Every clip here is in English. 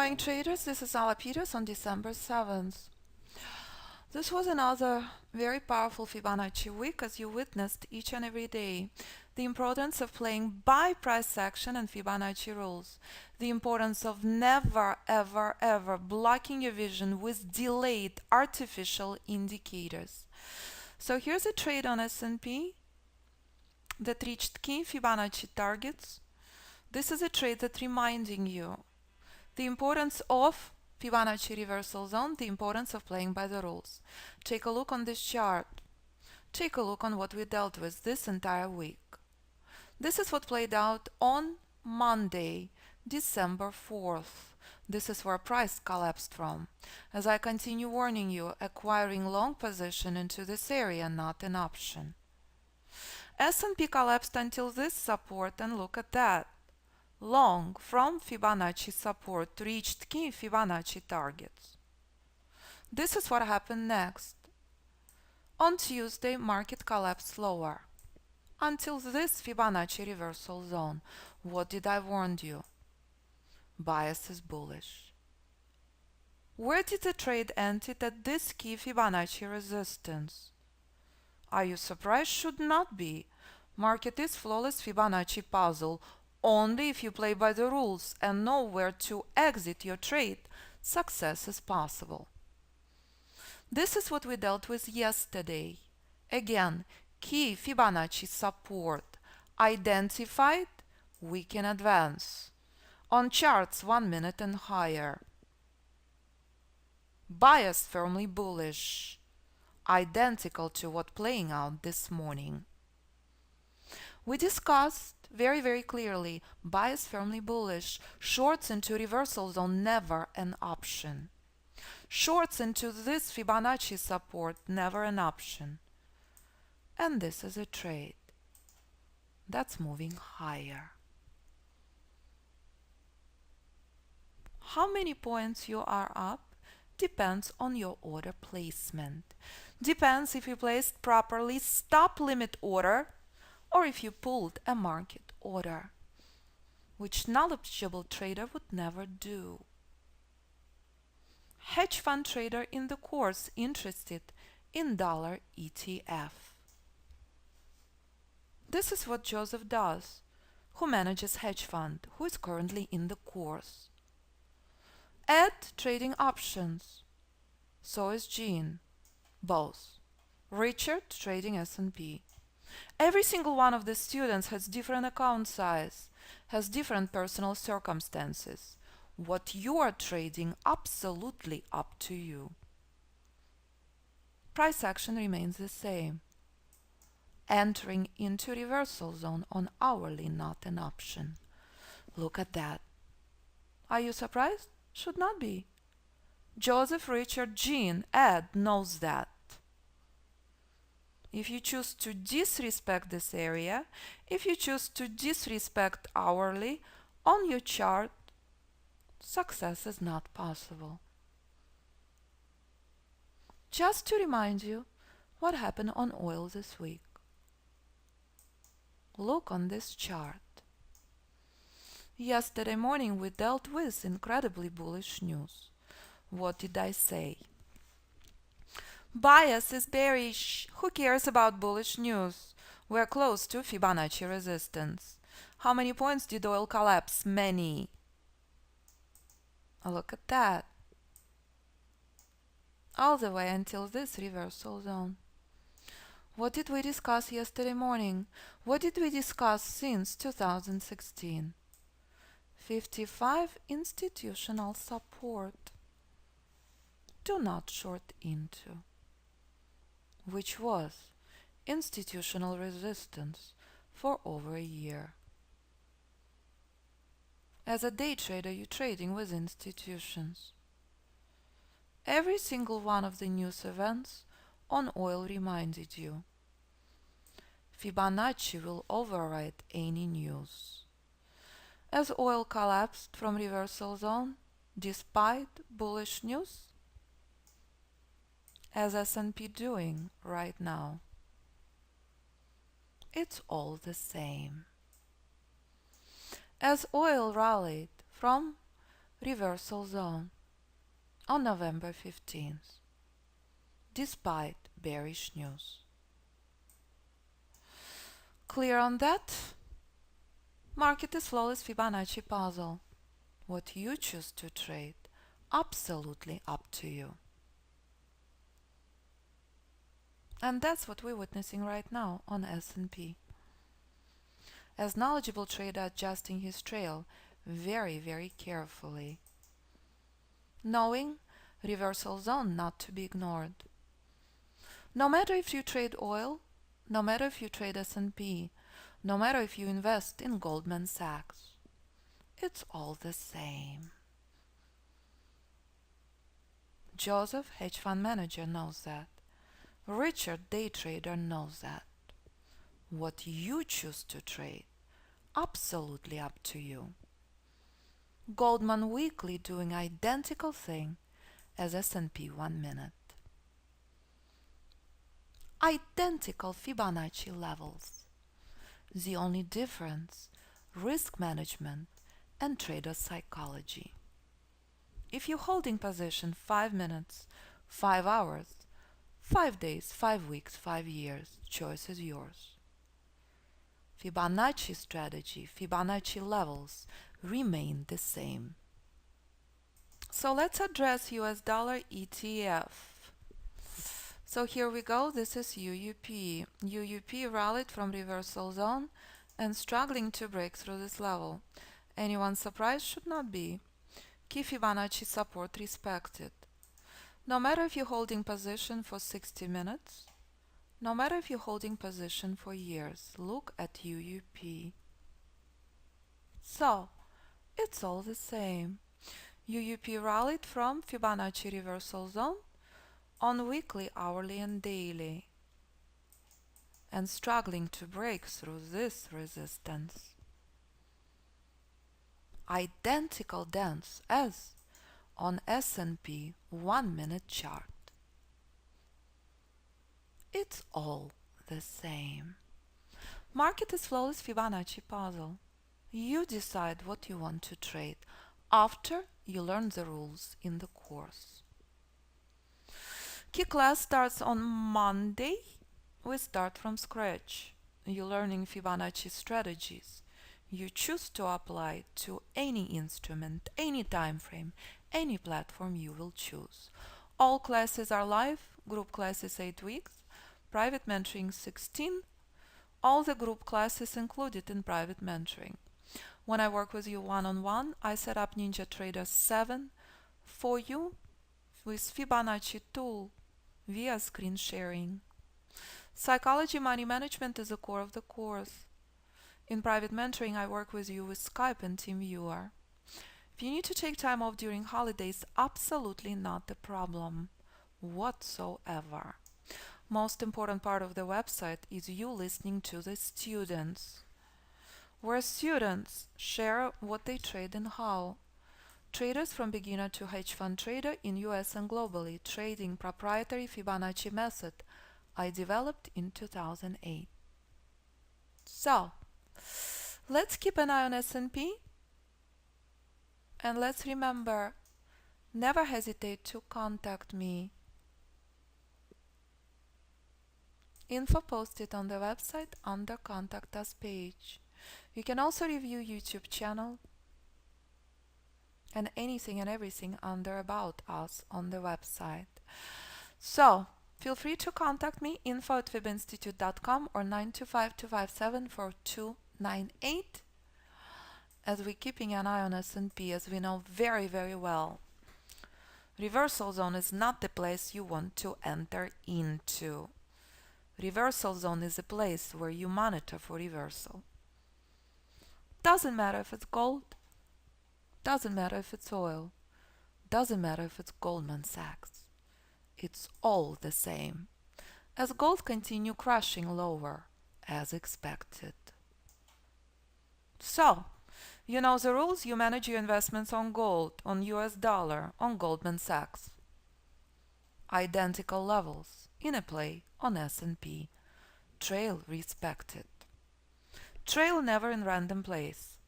morning, traders. This is Alla on December 7th. This was another very powerful Fibonacci week, as you witnessed each and every day. The importance of playing by price action and Fibonacci rules. The importance of never, ever, ever blocking your vision with delayed artificial indicators. So here's a trade on S&P that reached key Fibonacci targets. This is a trade that's reminding you the importance of Fibonacci reversal zone, the importance of playing by the rules. Take a look on this chart. Take a look on what we dealt with this entire week. This is what played out on Monday, December 4th. This is where price collapsed from. As I continue warning you, acquiring long position into this area, not an option. S&P collapsed until this support, and look at that. Long from Fibonacci support reached key Fibonacci targets. This is what happened next. On Tuesday, market collapsed lower until this Fibonacci reversal zone. What did I warn you? Bias is bullish. Where did the trade end it at this key Fibonacci resistance? Are you surprised? Should not be. Market is flawless Fibonacci puzzle. Only if you play by the rules and know where to exit your trade, success is possible. This is what we dealt with yesterday. Again, key Fibonacci support identified, we can advance. On charts 1 minute and higher. Bias firmly bullish, identical to what playing out this morning. We discussed very clearly, bias firmly bullish, shorts into reversal zone, never an option. Shorts into this Fibonacci support, never an option. And this is a trade that's moving higher. How many points you are up depends on your order placement. Depends if you placed properly stop limit order or if you pulled a market order, which knowledgeable trader would never do. Hedge fund trader in the course interested in dollar ETF. This is what Joseph does, who manages hedge fund, who is currently in the course. Ed trading options. So is Jean. Both. Richard trading S&P. Every single one of the students has different account size, has different personal circumstances. What you are trading, absolutely up to you. Price action remains the same. Entering into reversal zone on hourly, not an option. Look at that. Are you surprised? Should not be. Joseph, Richard, Jean, Ed knows that. If you choose to disrespect this area, if you choose to disrespect hourly on your chart, success is not possible. Just to remind you what happened on oil this week. Look on this chart. Yesterday morning we dealt with incredibly bullish news. What did I say? Bias is bearish. Who cares about bullish news? We're close to Fibonacci resistance. How many points did oil collapse? Many. Look at that. All the way until this reversal zone. What did we discuss yesterday morning? What did we discuss since 2016? 55 institutional support. Do not short into. Which was institutional resistance for over a year. As a day trader, you're trading with institutions. Every single one of the news events on oil reminded you. Fibonacci will override any news. As oil collapsed from reversal zone, despite bullish news, as S&P doing right now, it's all the same. As oil rallied from reversal zone on November 15th, despite bearish news. Clear on that? Market is flawless Fibonacci puzzle. What you choose to trade, absolutely up to you. And that's what we're witnessing right now on S&P. As knowledgeable trader adjusting his trail very, very carefully, knowing reversal zone not to be ignored. No matter if you trade oil, no matter if you trade S&P, no matter if you invest in Goldman Sachs, it's all the same. Joseph, hedge fund manager, knows that. Richard, day trader, knows that. What you choose to trade, absolutely up to you. Goldman weekly doing identical thing as S&P 1 minute. Identical Fibonacci levels. The only difference, risk management and trader psychology. If you're holding position 5 minutes, 5 hours, 5 days, 5 weeks, 5 years, choice is yours. Fibonacci strategy, Fibonacci levels remain the same. So let's address US dollar ETF. So here we go, this is UUP. UUP rallied from reversal zone and struggling to break through this level. Anyone surprised? Should not be. Key Fibonacci support respected. No matter if you're holding position for 60 minutes, no matter if you're holding position for years, look at UUP. So, it's all the same. UUP rallied from Fibonacci reversal zone on weekly, hourly and daily, and struggling to break through this resistance. Identical dance as on S&P 1 minute chart. It's all the same. Market is flawless Fibonacci puzzle. You decide what you want to trade after you learn the rules in the course. Key class starts on Monday. We start from scratch. You're learning Fibonacci strategies. You choose to apply to any instrument, any time frame, any platform you will choose. All classes are live, group classes 8 weeks, private mentoring 16, all the group classes included in private mentoring. When I work with you one-on-one, I set up NinjaTrader 7 for you with Fibonacci tool via screen sharing. Psychology money management is the core of the course. In private mentoring, I work with you with Skype and TeamViewer. If you need to take time off during holidays, absolutely not a problem whatsoever. Most important part of the website is you listening to the students, where students share what they trade and how. Traders from beginner to hedge fund trader in US and globally, trading proprietary Fibonacci method I developed in 2008. So, let's keep an eye on S&P, and let's remember, never hesitate to contact me. Info posted on the website under Contact Us page. You can also review YouTube channel and anything and everything under About Us on the website. So, feel free to contact me, info@fibinstitute.com or 925-257-4298, as we're keeping an eye on S&P, as we know very, very well. Reversal zone is not the place you want to enter into. Reversal zone is a place where you monitor for reversal. Doesn't matter if it's gold, doesn't matter if it's oil, doesn't matter if it's Goldman Sachs. It's all the same, as gold continue crashing lower as expected. So, you know the rules. You manage your investments on gold, on US dollar, on Goldman Sachs. Identical levels in a play on S&P. Trail respected. Trail never in random place.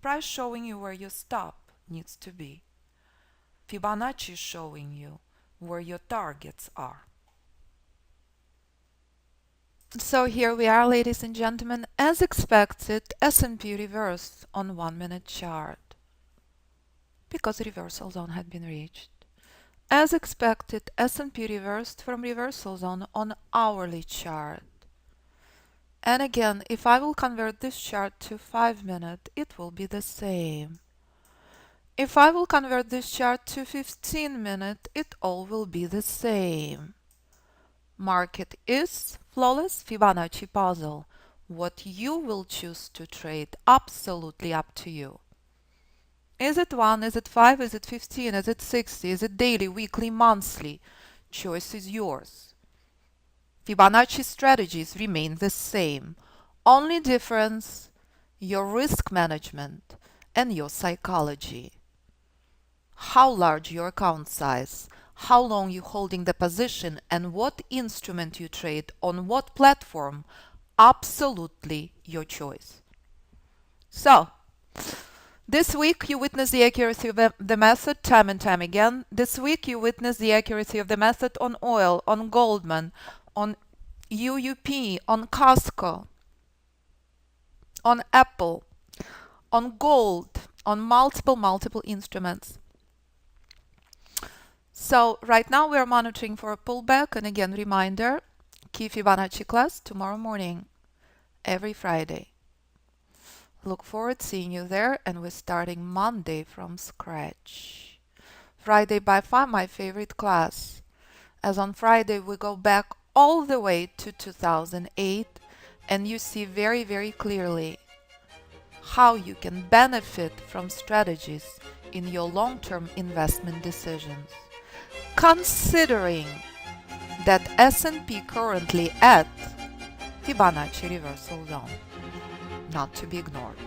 Price showing you where you stop, needs to be. Fibonacci is showing you where your targets are. So here we are, ladies and gentlemen. As expected, S&P reversed on 1-minute chart because reversal zone had been reached. As expected, S&P reversed from reversal zone on hourly chart. And again, if I will convert this chart to 5-minute, it will be the same. If I will convert this chart to 15-minute, it all will be the same. Market is flawless Fibonacci puzzle. What you will choose to trade, absolutely up to you. Is it 1, is it 5, is it 15, is it 60, is it daily, weekly, monthly? Choice is yours. Fibonacci strategies remain the same. Only difference, your risk management and your psychology. How large your account size, how long you holding the position, and what instrument you trade on what platform, absolutely your choice. So, this week you witness the accuracy of the method time and time again. This week you witness the accuracy of the method on oil, on Goldman, on UUP, on Costco, on Apple, on gold, on multiple instruments. So right now we are monitoring for a pullback, and again, reminder, key Fibonacci class tomorrow morning, every Friday. Look forward to seeing you there, and we're starting Monday from scratch. Friday by far my favorite class, as on Friday we go back all the way to 2008, and you see very clearly how you can benefit from strategies in your long-term investment decisions. Considering that S&P currently at Fibonacci reversal zone, not to be ignored.